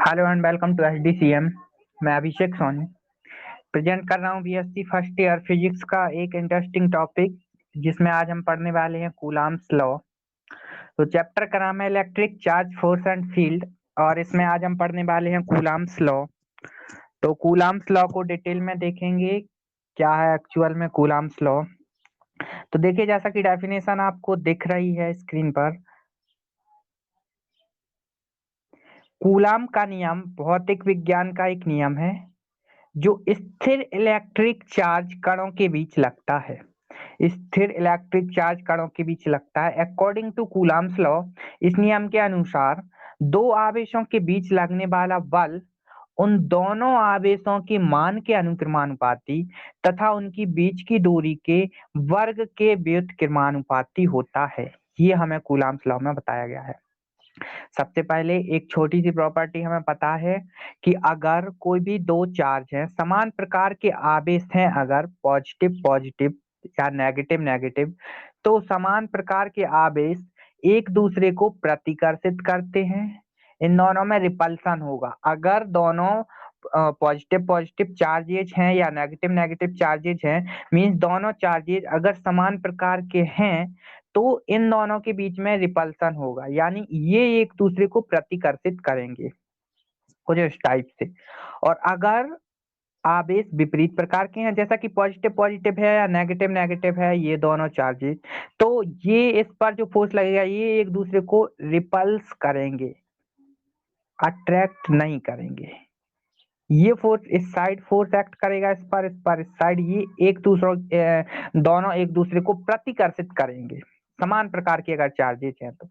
Hello and welcome to HDCM. मैं Abhishek Soni present कर रहा हूँ बीएससी फर्स्ट ईयर फिजिक्स का एक इंटरेस्टिंग टॉपिक, जिसमें आज हम पढ़ने वाले हैं कूलाम्स लॉ। तो चैप्टर का नाम है electric charge force and field, और इसमें आज हम पढ़ने वाले हैं कूलाम्स लॉ। तो कूलाम्स लॉ को डिटेल में देखेंगे, क्या है एक्चुअल में कूलाम्स लॉ। तो देखिए, जैसा कि डेफिनेशन आपको दिख रही है स्क्रीन पर, कूलाम का नियम भौतिक विज्ञान का एक नियम है जो स्थिर इलेक्ट्रिक चार्ज कणों के बीच लगता है। स्थिर इलेक्ट्रिक चार्ज कणों के बीच लगता है। अकॉर्डिंग टू कूलाम्स लॉ, इस नियम के अनुसार दो आवेशों के बीच लगने वाला बल उन दोनों आवेशों के मान के अनुक्रमानुपाती तथा उनकी बीच की दूरी के वर्ग के व्युत्क्रमानुपाती होता है। ये हमें कूलाम्स लॉ में बताया गया है। सबसे पहले एक छोटी सी प्रॉपर्टी हमें पता है कि अगर कोई भी दो चार्ज हैं, समान प्रकार के आवेश हैं, अगर पॉजिटिव पॉजिटिव या नेगेटिव नेगेटिव, तो समान प्रकार के आवेश एक दूसरे को प्रतिकर्षित करते हैं। इन दोनों में रिपल्सन होगा। अगर दोनों पॉजिटिव पॉजिटिव चार्जेज हैं या नेगेटिव नेगेटिव चार्जेज हैं, मीन्स दोनों चार्जेज अगर समान प्रकार के हैं, तो इन दोनों के बीच में रिपल्सन होगा, यानी ये एक दूसरे को प्रतिकर्षित करेंगे कुछ इस टाइप से। और अगर आवेश विपरीत प्रकार के हैं, जैसा कि पॉजिटिव पॉजिटिव है या नेगेटिव नेगेटिव है, ये दोनों चार्जेस, तो ये इस पर जो फोर्स लगेगा ये एक दूसरे को रिपल्स करेंगे, अट्रैक्ट नहीं करेंगे। ये फोर्स इस साइड फोर्स एक्ट करेगा, इस पर इस साइड, ये एक दूसरों दोनों एक दूसरे को प्रतिकर्षित करेंगे समान प्रकार के अगर चार्जेस हैं तो।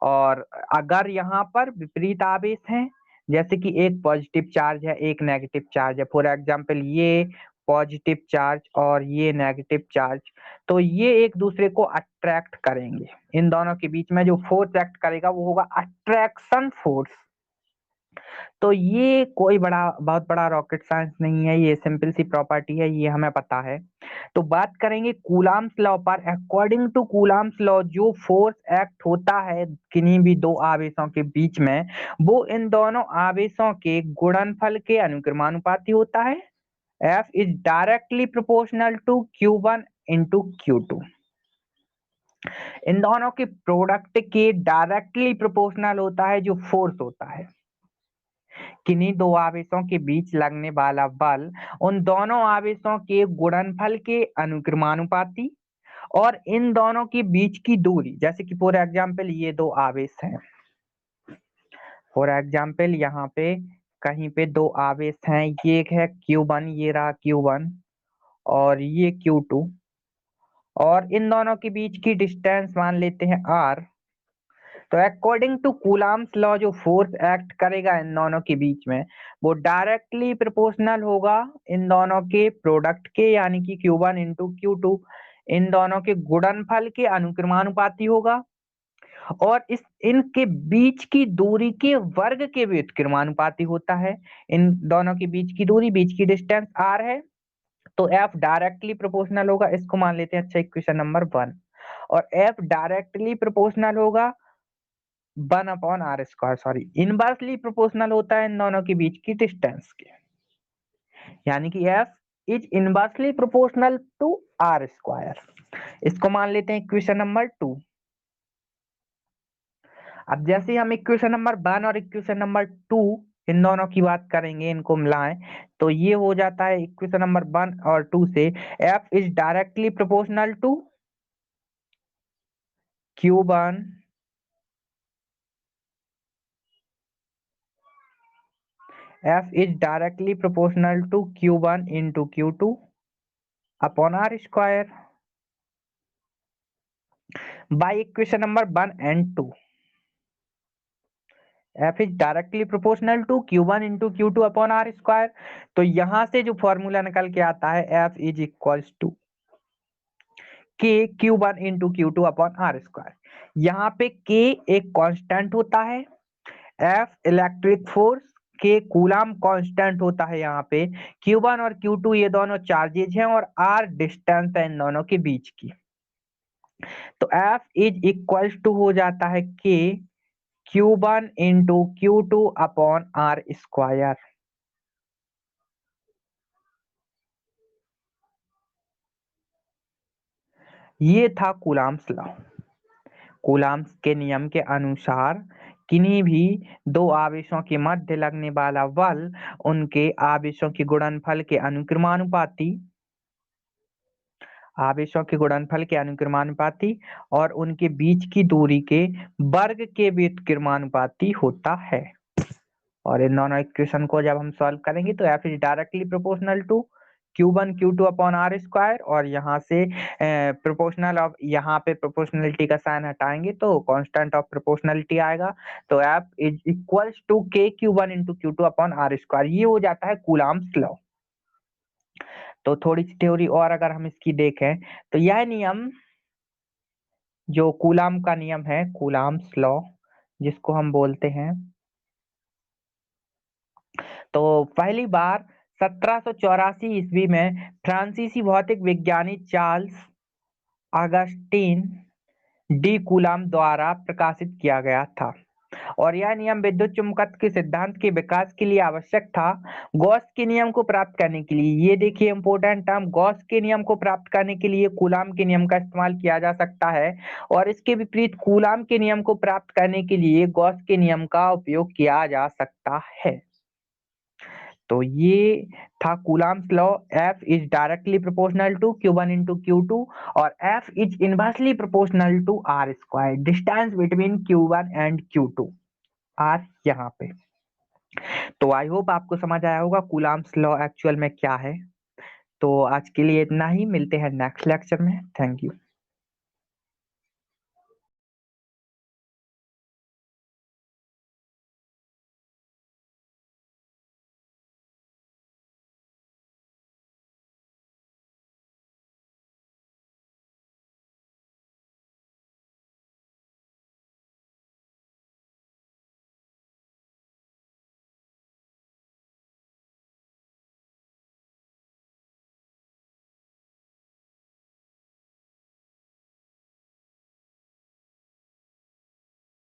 और अगर यहाँ पर विपरीत आवेश हैं, जैसे कि एक पॉजिटिव चार्ज है एक नेगेटिव चार्ज है, फॉर एग्जांपल ये पॉजिटिव चार्ज और ये नेगेटिव चार्ज, तो ये एक दूसरे को अट्रैक्ट करेंगे। इन दोनों के बीच में जो फोर्स एक्ट करेगा वो होगा अट्रैक्शन फोर्स। तो ये कोई बहुत बड़ा रॉकेट साइंस नहीं है, ये सिंपल सी प्रॉपर्टी है, ये हमें पता है। तो बात करेंगे कूलाम्स लॉ पर। अकॉर्डिंग टू कूलाम्स लॉ, जो फोर्स एक्ट होता है किन्हीं भी दो आवेशों के बीच में, वो इन दोनों आवेशों के गुणनफल के अनुक्रमानुपाती होता है। F is directly proportional to Q1 into Q2। इन दोनों के प्रोडक्ट के डायरेक्टली प्रोपोर्शनल होता है जो फोर्स होता है। किन्हीं दो आवेशों के बीच लगने वाला बल उन दोनों आवेशों के गुणनफल के अनुक्रमानुपाती और इन दोनों के बीच की दूरी, जैसे कि फॉर एग्जांपल ये दो आवेश हैं, फॉर एग्जांपल यहाँ पे कहीं पे दो आवेश हैं, ये एक है Q1, ये रहा Q1 और ये Q2, और इन दोनों के बीच की डिस्टेंस मान लेते हैं R। तो अकॉर्डिंग टू कूलाम्स लॉ, जो फोर्स एक्ट करेगा इन दोनों के बीच में, वो डायरेक्टली प्रोपोर्शनल होगा इन दोनों के प्रोडक्ट के, यानी कि Q1 इंटू Q2, इन दोनों के गुणनफल के अनुक्रमानुपाती होगा, और इनके बीच की दूरी के वर्ग के व्युत्क्रमानुपाती होता है। इन दोनों के बीच की दूरी, बीच की डिस्टेंस R है, तो F डायरेक्टली प्रोपोर्शनल होगा। इसको मान लेते हैं अच्छा इक्वेशन नंबर 1। और F डायरेक्टली प्रोपोर्शनल होगा 1/r square, sorry inversely proportional होता है इन दोनों के बीच की डिस्टेंस के, यानी कि F is inversely proportional to R square. इसको मान लेते हैं इक्वेशन नंबर 2। अब जैसे हम इक्वेशन नंबर 1 और इक्वेशन नंबर 2 इन दोनों की बात करेंगे, इनको मिलाएं, तो ये हो जाता है इक्वेशन नंबर 1 और 2 से F is directly proportional to Q1 F is directly proportional to Q1 into Q2 upon R square by equation number 1 and 2. F is directly proportional to Q1 into Q2 upon R square। तो यहां से जो formula निकल के आता है, F is equals to K Q1 into Q2 upon R square। यहाँ पे K एक कांस्टेंट होता है, F इलेक्ट्रिक फोर्स, के कूलाम कांस्टेंट होता है यहाँ पे, Q1 और Q2 ये दोनों चार्जेज हैं, और R डिस्टेंस है इन दोनों के बीच की। तो F इज इक्वल्स टू हो जाता है K Q1 into Q2 upon R square. ये था कूलाम्स लॉ। कूलाम्स के नियम के अनुसार किन्हीं भी दो आवेशों के मध्य लगने वाला बल उनके आवेशों के गुणनफल के अनुक्रमानुपाती और उनके बीच की दूरी के वर्ग के व्युत्क्रमानुपाती होता है। और इन दोनों इक्वेशन को जब हम सॉल्व करेंगे तो F is directly proportional to Q1 Q2 upon R square, और यहाँ से प्रोपोर्शनल ऑफ, यहाँ पे प्रोपोर्शनलिटी का साइन हटाएंगे तो कांस्टेंट ऑफ प्रोपोर्शनलिटी आएगा। तो एफ इज इक्वल्स टू के Q1 into Q2 upon R square. ये हो जाता है कूलाम्स लॉ। तो थोड़ी सी थ्योरी और अगर हम इसकी देखें तो यह नियम जो कूलाम का नियम है, कूलाम्स लॉ जिसको हम बोलते हैं, तो पहली बार 1784 ईस्वी में फ्रांसीसी भौतिक विज्ञानी चार्ल्स अगस्टिन डी कूलाम द्वारा प्रकाशित किया गया था, और यह नियम विद्युत चुंबकत्व के सिद्धांत के विकास के लिए आवश्यक था। गॉस के नियम को प्राप्त करने के लिए, ये देखिए इंपॉर्टेंट टर्म, गॉस के नियम को प्राप्त करने के लिए कूलाम के नियम का इस्तेमाल किया जा सकता है, और इसके विपरीत कूलाम के नियम को प्राप्त करने के लिए गॉस के नियम का उपयोग किया जा सकता है। तो ये था Coulomb's law. F is directly proportional to Q1 into Q2 और F is inversely proportional to R square, distance between Q1 and Q2 R यहाँ पे। तो आई होप आपको समझ आया होगा कूलाम्स लॉ एक्चुअल में क्या है। तो आज के लिए इतना ही, मिलते हैं नेक्स्ट लेक्चर में। Thank you.